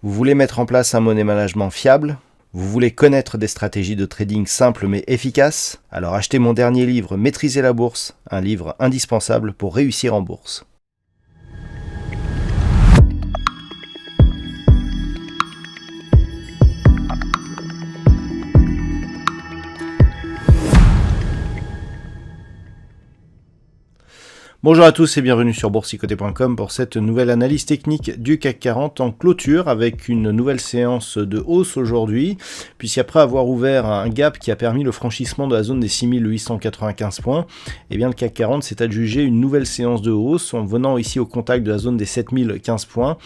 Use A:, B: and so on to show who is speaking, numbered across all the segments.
A: Vous voulez mettre en place un money management fiable? Vous voulez connaître des stratégies de trading simples mais efficaces? Alors achetez mon dernier livre Maîtriser la bourse, un livre indispensable pour réussir en bourse. Bonjour à tous et bienvenue sur boursicoté.com pour cette nouvelle analyse technique du CAC 40 en clôture avec une nouvelle séance de hausse aujourd'hui, puisqu'après avoir ouvert un gap qui a permis le franchissement de la zone des 6895 points, eh bien le CAC 40 s'est adjugé une nouvelle séance de hausse en venant ici au contact de la zone des 7015 points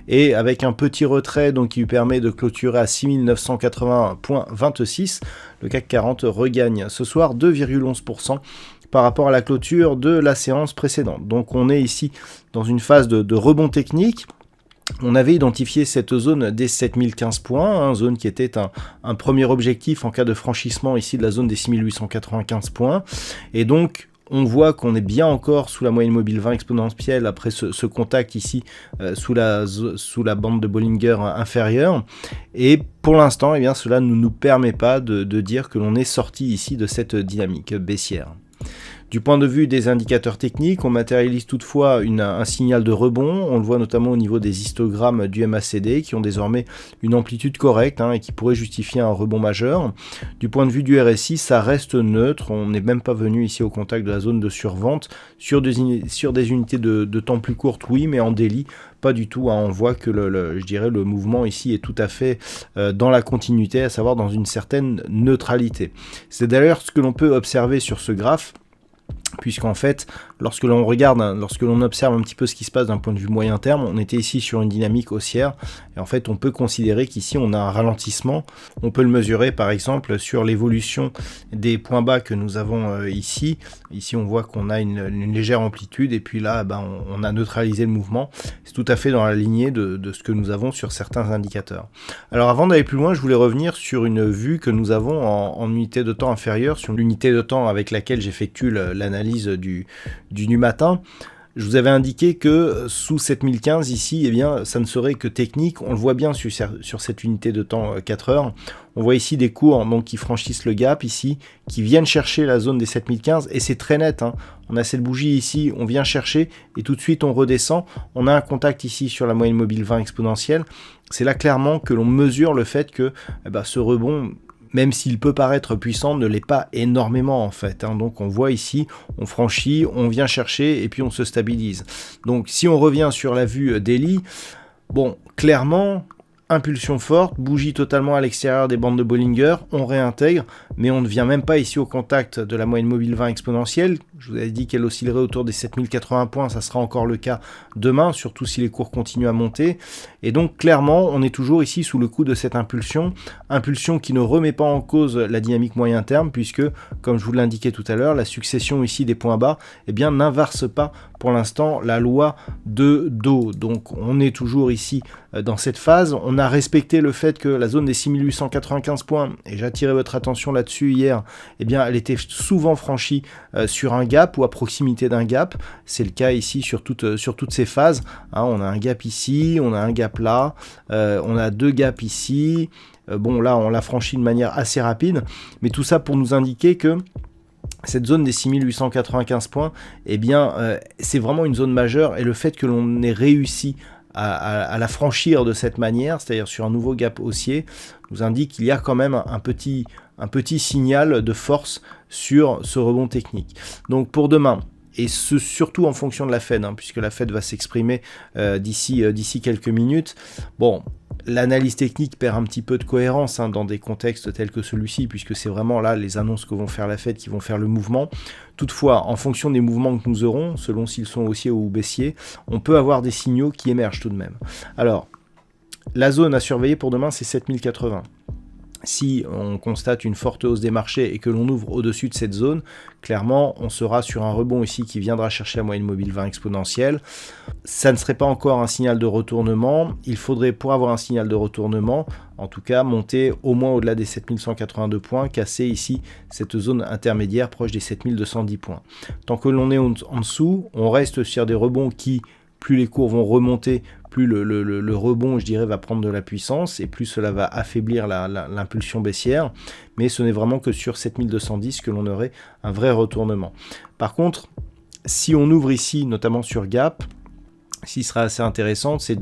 A: et avec un petit retrait donc qui lui permet de clôturer à 6980,26, le CAC 40 regagne ce soir 2,11% par rapport à la clôture de la séance précédente. Donc on est ici dans une phase de rebond technique. On avait identifié cette zone des 7015 points, zone qui était un premier objectif en cas de franchissement ici de la zone des 6895 points. Et donc on voit qu'on est bien encore sous la moyenne mobile 20 exponentielle après ce contact ici sous la bande de Bollinger inférieure. Et pour l'instant, eh bien, cela ne nous permet pas de dire que l'on est sorti ici de cette dynamique baissière. Du point de vue des indicateurs techniques, on matérialise toutefois un signal de rebond. On le voit notamment au niveau des histogrammes du MACD qui ont désormais une amplitude correcte et qui pourrait justifier un rebond majeur. Du point de vue du RSI, ça reste neutre. On n'est même pas venu ici au contact de la zone de survente. Sur des unités de temps plus courtes, oui, mais en daily, pas du tout. On voit que le mouvement ici est tout à fait dans la continuité, à savoir dans une certaine neutralité. C'est d'ailleurs ce que l'on peut observer sur ce graphe, puisqu'en fait, lorsque l'on observe un petit peu ce qui se passe d'un point de vue moyen terme, on était ici sur une dynamique haussière, et en fait on peut considérer qu'ici on a un ralentissement. On peut le mesurer par exemple sur l'évolution des points bas que nous avons ici. Ici on voit qu'on a une légère amplitude, et puis là on a neutralisé le mouvement. C'est tout à fait dans la lignée de ce que nous avons sur certains indicateurs. Alors avant d'aller plus loin, je voulais revenir sur une vue que nous avons en unité de temps inférieure, sur l'unité de temps avec laquelle j'effectue l'analyse du matin. Je vous avais indiqué que sous 7015 ici, eh bien, ça ne serait que technique. On le voit bien sur cette unité de temps 4 heures. On voit ici des cours donc, qui franchissent le gap ici, qui viennent chercher la zone des 7015, et c'est très net. On a cette bougie ici, on vient chercher, et tout de suite on redescend. On a un contact ici sur la moyenne mobile 20 exponentielle. C'est là clairement que l'on mesure le fait que ce rebond, même s'il peut paraître puissant, ne l'est pas énormément en fait. Donc on voit ici, on franchit, on vient chercher et puis on se stabilise. Donc si on revient sur la vue daily, bon, clairement, impulsion forte, bougie totalement à l'extérieur des bandes de Bollinger, on réintègre, mais on ne vient même pas ici au contact de la moyenne mobile 20 exponentielle. Je vous avais dit qu'elle oscillerait autour des 7080 points, ça sera encore le cas demain, surtout si les cours continuent à monter. Et donc clairement, on est toujours ici sous le coup de cette impulsion qui ne remet pas en cause la dynamique moyen terme, puisque, comme je vous l'indiquais tout à l'heure, la succession ici des points bas, eh bien, n'inverse pas pour l'instant la loi de Dow. Donc on est toujours ici dans cette phase. On a respecté le fait que la zone des 6895 points, et j'ai attiré votre attention là-dessus hier, eh bien, elle était souvent franchie sur un gap ou à proximité d'un gap. C'est le cas ici sur toutes ces phases. On a un gap ici, on a un gap là, on a deux gaps ici. Bon, là, on l'a franchi de manière assez rapide, mais tout ça pour nous indiquer que cette zone des 6895 points, eh bien, c'est vraiment une zone majeure, et le fait que l'on ait réussi à la franchir de cette manière, c'est-à-dire sur un nouveau gap haussier, nous indique qu'il y a quand même un petit signal de force sur ce rebond technique. Donc pour demain, et surtout en fonction de la Fed, puisque la Fed va s'exprimer d'ici quelques minutes, bon, l'analyse technique perd un petit peu de cohérence dans des contextes tels que celui-ci, puisque c'est vraiment là les annonces que vont faire la Fed qui vont faire le mouvement. Toutefois, en fonction des mouvements que nous aurons, selon s'ils sont haussiers ou baissiers, on peut avoir des signaux qui émergent tout de même. Alors, la zone à surveiller pour demain, c'est 7080. si on constate une forte hausse des marchés et que l'on ouvre au-dessus de cette zone, clairement, on sera sur un rebond ici qui viendra chercher la moyenne mobile 20 exponentielle. Ça ne serait pas encore un signal de retournement. Il faudrait, pour avoir un signal de retournement, en tout cas, monter au moins au-delà des 7182 points, casser ici cette zone intermédiaire proche des 7210 points. Tant que l'on est en dessous, on reste sur des rebonds qui, plus les cours vont remonter, plus le rebond, je dirais, va prendre de la puissance et plus cela va affaiblir l'impulsion baissière. Mais ce n'est vraiment que sur 7210 que l'on aurait un vrai retournement. Par contre, si on ouvre ici, notamment sur Gap, ce qui sera assez intéressant, c'est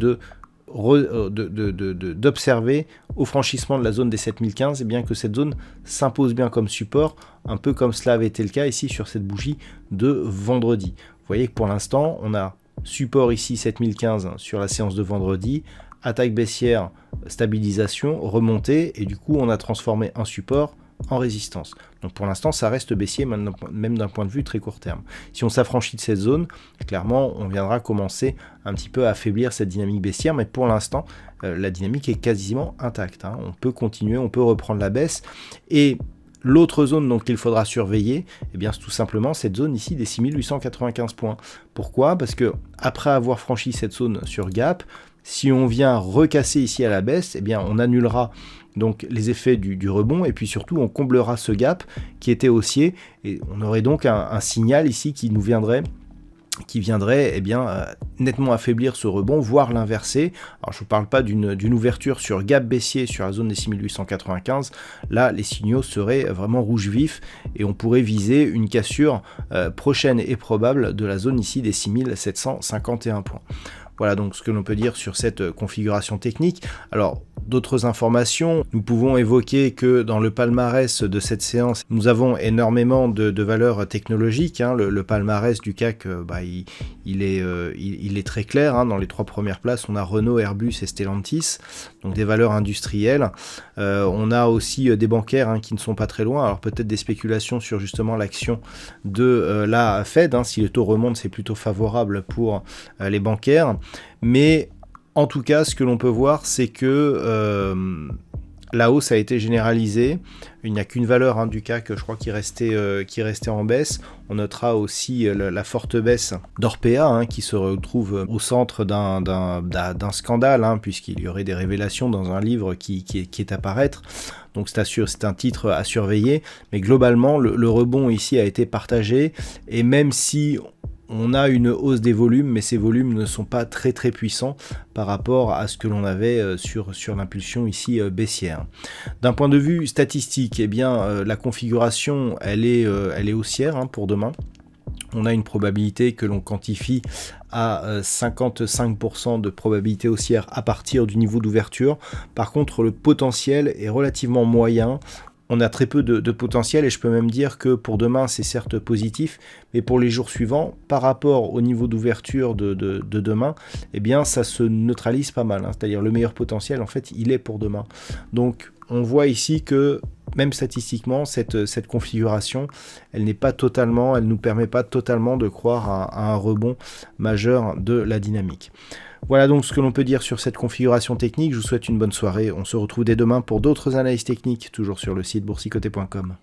A: d'observer au franchissement de la zone des 7015, et bien que cette zone s'impose bien comme support, un peu comme cela avait été le cas ici sur cette bougie de vendredi. Vous voyez que pour l'instant, on a support ici 7015 sur la séance de vendredi, attaque baissière, stabilisation, remontée, et du coup on a transformé un support en résistance. Donc pour l'instant ça reste baissier, même d'un point de vue très court terme. Si on s'affranchit de cette zone, clairement on viendra commencer un petit peu à affaiblir cette dynamique baissière, mais pour l'instant la dynamique est quasiment intacte. On peut continuer, on peut reprendre la baisse, et l'autre zone donc qu'il faudra surveiller, eh bien, c'est tout simplement cette zone ici des 6895 points. Pourquoi ? Parce que après avoir franchi cette zone sur Gap, si on vient recasser ici à la baisse, eh bien, on annulera donc les effets du rebond, et puis surtout on comblera ce gap qui était haussier, et on aurait donc un signal ici qui viendrait eh bien, nettement affaiblir ce rebond, voire l'inverser. Alors je ne vous parle pas d'une ouverture sur gap baissier sur la zone des 6895, là les signaux seraient vraiment rouge vif, et on pourrait viser une cassure prochaine et probable de la zone ici des 6751 points. Voilà donc ce que l'on peut dire sur cette configuration technique. Alors, d'autres informations, nous pouvons évoquer que dans le palmarès de cette séance, nous avons énormément de valeurs technologiques. Le palmarès du CAC, il est très clair. Dans les 3 premières places, on a Renault, Airbus et Stellantis, donc des valeurs industrielles. On a aussi des bancaires qui ne sont pas très loin. Alors peut-être des spéculations sur justement l'action de la Fed. Si le taux remonte, c'est plutôt favorable pour les bancaires. Mais en tout cas, ce que l'on peut voir, c'est que la hausse a été généralisée. Il n'y a qu'une valeur du CAC, je crois, qui restait en baisse. On notera aussi la forte baisse d'Orpea, qui se retrouve au centre d'un scandale, puisqu'il y aurait des révélations dans un livre qui est à paraître. Donc c'est un titre à surveiller. Mais globalement, le rebond ici a été partagé. Et même si on a une hausse des volumes, mais ces volumes ne sont pas très très puissants par rapport à ce que l'on avait sur l'impulsion ici baissière. D'un point de vue statistique, eh bien, la configuration elle est haussière pour demain. On a une probabilité que l'on quantifie à 55% de probabilité haussière à partir du niveau d'ouverture. Par contre, le potentiel est relativement moyen. On a très peu de potentiel, et je peux même dire que pour demain c'est certes positif, mais pour les jours suivants, par rapport au niveau d'ouverture de demain, eh bien ça se neutralise pas mal. C'est-à-dire le meilleur potentiel en fait il est pour demain. Donc on voit ici que même statistiquement cette configuration elle nous permet pas totalement de croire à un rebond majeur de la dynamique. Voilà donc ce que l'on peut dire sur cette configuration technique. Je vous souhaite une bonne soirée. On se retrouve dès demain pour d'autres analyses techniques, toujours sur le site boursicoté.com.